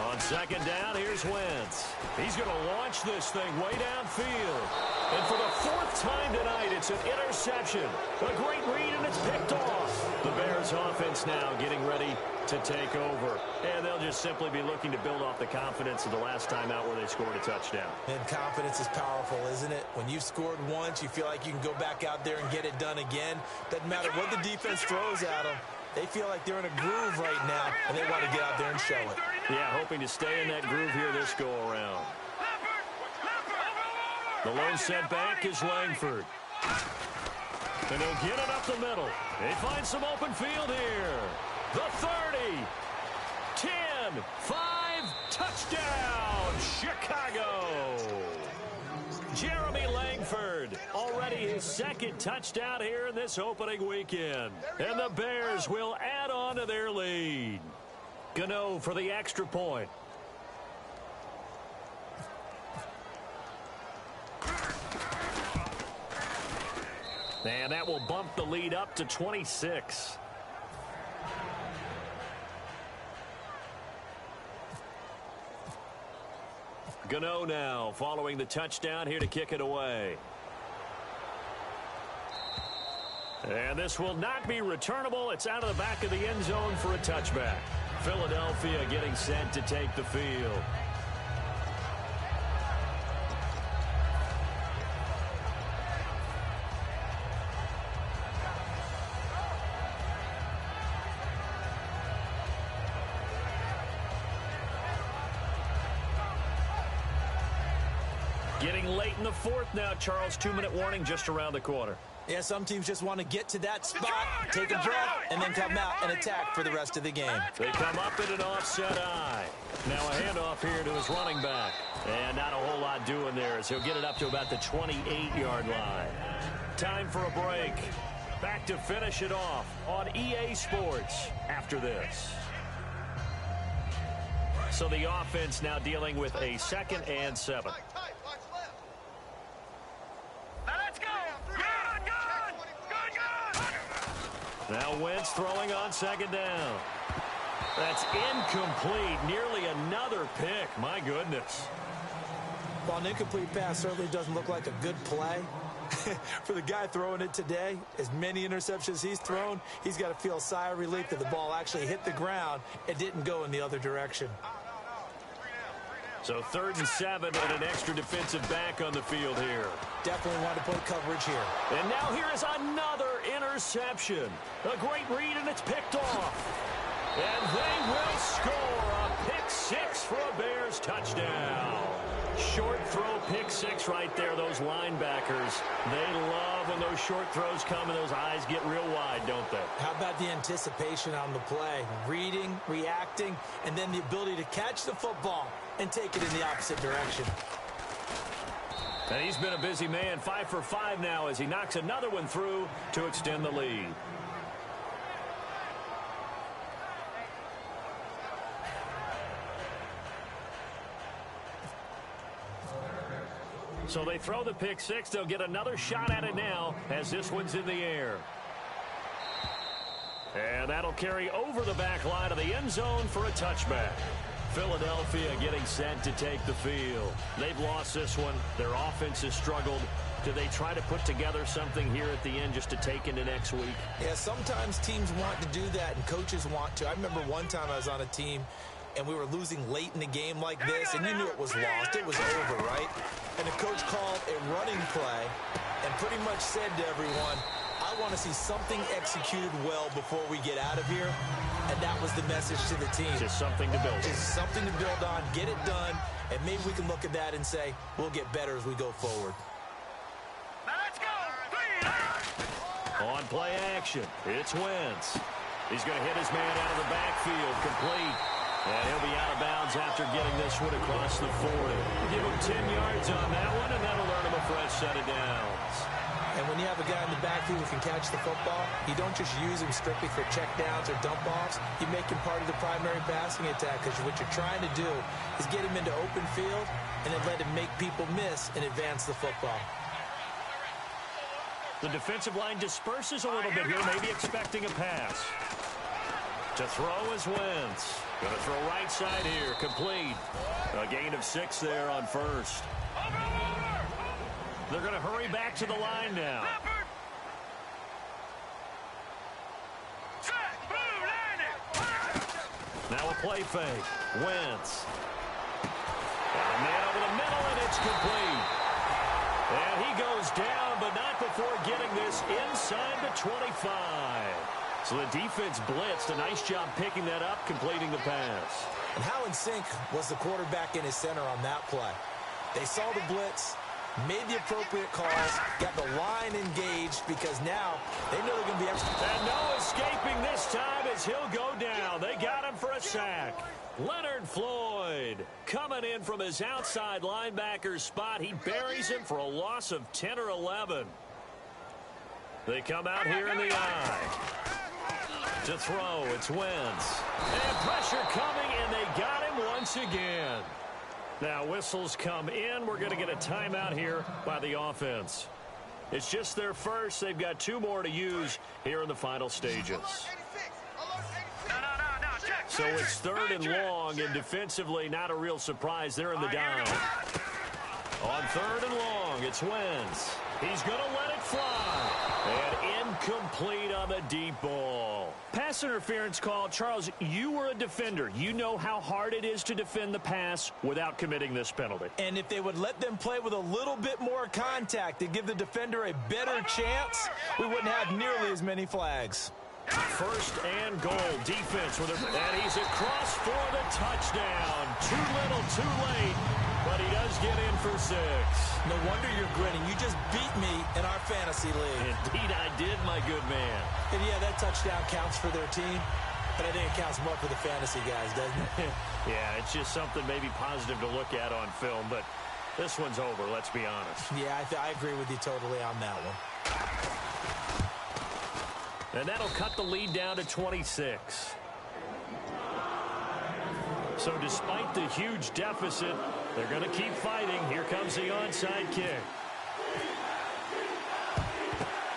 On second down, here's Wentz. He's going to launch this thing way downfield. And for the fourth time tonight, it's an interception. A great read, and it's picked off. The Bears offense now getting ready to take over. And they'll just simply be looking to build off the confidence of the last time out where they scored a touchdown. And confidence is powerful, isn't it? When you've scored once, you feel like you can go back out there and get it done again. Doesn't matter what the defense throws at them. They feel like they're in a groove right now, and they want to get out there and show it. Yeah, hoping to stay in that groove here this go-around. The lone set back is Langford. And they'll get it up the middle. They find some open field here. The 30, 10, 5, touchdown, Chicago. Jeremy Langford, already his second touchdown here in this opening weekend. And the Bears will add on to their lead. Gano for the extra point. And that will bump the lead up to 26. Gano now following the touchdown here to kick it away. And this will not be returnable. It's out of the back of the end zone for a touchback. Philadelphia getting set to take the field. Getting late in the fourth now, Charles. 2-minute warning just around the corner. Yeah, some teams just want to get to that spot, take a breath, and then come out and attack for the rest of the game. They come up in an offset eye. Now a handoff here to his running back. And not a whole lot doing there as he'll get it up to about the 28-yard line. Time for a break. Back to finish it off on EA Sports after this. So the offense now dealing with a 2nd and 7. Now Wentz throwing on 2nd down. That's incomplete. Nearly another pick. My goodness. While an incomplete pass certainly doesn't look like a good play, for the guy throwing it today, as many interceptions he's thrown, he's got to feel a sigh of relief that the ball actually hit the ground and didn't go in the other direction. So 3rd and 7 and an extra defensive back on the field here. Definitely want to play coverage here. And now here is another interception. A great read, and it's picked off. And they will score a pick 6 for a Bears touchdown. Short throw pick 6 right there. Those linebackers, they love when those short throws come and those eyes get real wide, don't they? How about the anticipation on the play? Reading, reacting, and then the ability to catch the football and take it in the opposite direction. And he's been a busy man. 5 for 5 now as he knocks another one through to extend the lead. So they throw the pick six. They'll get another shot at it now as this one's in the air. And that'll carry over the back line of the end zone for a touchback. Philadelphia getting set to take the field. They've lost this one. Their offense has struggled. Do they try to put together something here at the end just to take into next week? Yeah, sometimes teams want to do that and coaches want to. I remember one time I was on a team and we were losing late in the game like this, and you knew it was lost. It was over, right? And the coach called a running play and pretty much said to everyone, I want to see something executed well before we get out of here. And that was the message to the team. Just something to build. Just something to build on, get it done, and maybe we can look at that and say, we'll get better as we go forward. Now let's go. On play action, it's Wentz. He's going to hit his man out of the backfield, complete. And he'll be out of bounds after getting this one across the 40. Give him 10 yards on that one, and that'll earn him a fresh set of downs. And when you have a guy in the backfield who can catch the football, you don't just use him strictly for checkdowns or dump-offs. You make him part of the primary passing attack, because what you're trying to do is get him into open field and then let him make people miss and advance the football. The defensive line disperses a little bit here, maybe expecting a pass. To throw is Wentz. Going to throw right side here, complete. A gain of 6 there on first. They're going to hurry back to the line now. Now a play fake. Wentz. And a man over the middle, and it's complete. And he goes down, but not before getting this inside the 25. So the defense blitzed. A nice job picking that up, completing the pass. And how in sync was the quarterback in his center on that play? They saw the blitz, made the appropriate calls, got the line engaged, because now they know they're going to be extra. And no escaping this time as he'll go down. They got him for a sack. Leonard Floyd coming in from his outside linebacker spot. He buries him for a loss of 10 or 11. They come out here in the eye. To throw, it's Wentz. And pressure coming, and they got him once again. Now whistles come in. We're going to get a timeout here by the offense. It's just their first. They've got 2 more to use here in the final stages. So it's 3rd and long, and defensively not a real surprise. They're in the down. On 3rd and long, it's Wentz. He's going to let it fly. And incomplete on the deep ball. Pass interference call. Charles, you were a defender. You know how hard it is to defend the pass without committing this penalty. And if they would let them play with a little bit more contact to give the defender a better chance, we wouldn't have nearly as many flags. 1st and goal. Defense with it. And he's across for the touchdown. Too little, too late. But he does get in for 6. No wonder you're grinning. You just beat me in our fantasy league. Indeed I did, my good man. And yeah, that touchdown counts for their team, but I think it counts more for the fantasy guys, doesn't it? Yeah, it's just something maybe positive to look at on film, but this one's over, let's be honest. Yeah, I agree with you totally on that one. And that'll cut the lead down to 26. So despite the huge deficit, they're going to keep fighting. Here comes the onside kick.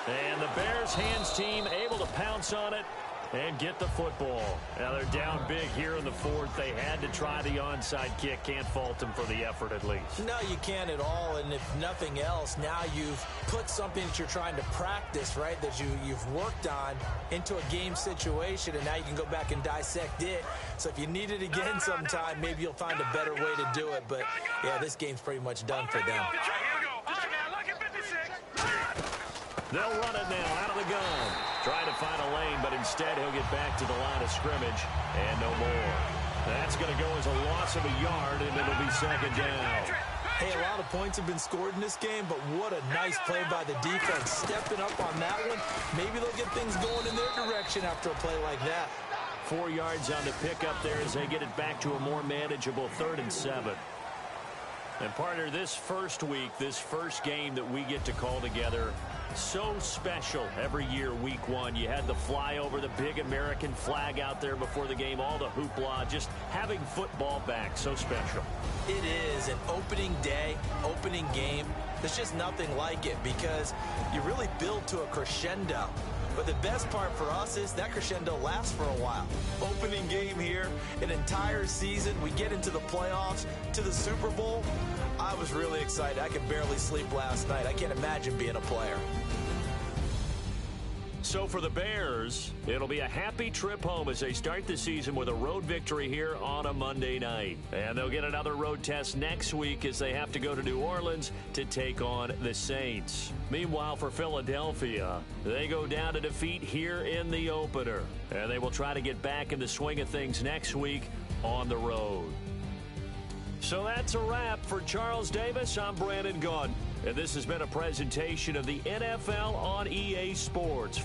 And the Bears hands team able to pounce on it and get the football. Now they're down big here in the 4th. They had to try the onside kick. Can't fault them for the effort at least. No, you can't at all. And if nothing else, now you've put something that you're trying to practice, right, that you've worked on into a game situation, and now you can go back and dissect it. So if you need it again sometime, maybe you'll find a better way to do it. But, yeah, this game's pretty much done for them. They'll run it now out of the gun. Trying to find a lane, but instead he'll get back to the line of scrimmage and no more. That's going to go as a loss of a yard, and it'll be 2nd down. Hey, a lot of points have been scored in this game, but what a nice play by the defense. Stepping up on that one. Maybe they'll get things going in their direction after a play like that. 4 yards on the pickup there as they get it back to a more manageable 3rd and 7. And partner, this first week, this first game that we get to call together, so special every year, week one. You had the flyover, the big American flag out there before the game, all the hoopla, just having football back, so special. It is an opening day, opening game. There's just nothing like it because you really build to a crescendo. But the best part for us is that crescendo lasts for a while. Opening game here, an entire season. We get into the playoffs, to the Super Bowl. I was really excited. I could barely sleep last night. I can't imagine being a player. So for the Bears, it'll be a happy trip home as they start the season with a road victory here on a Monday night. And they'll get another road test next week as they have to go to New Orleans to take on the Saints. Meanwhile, for Philadelphia, they go down to defeat here in the opener. And they will try to get back in the swing of things next week on the road. So that's a wrap. For Charles Davis, I'm Brandon Gaudin. And this has been a presentation of the NFL on EA Sports.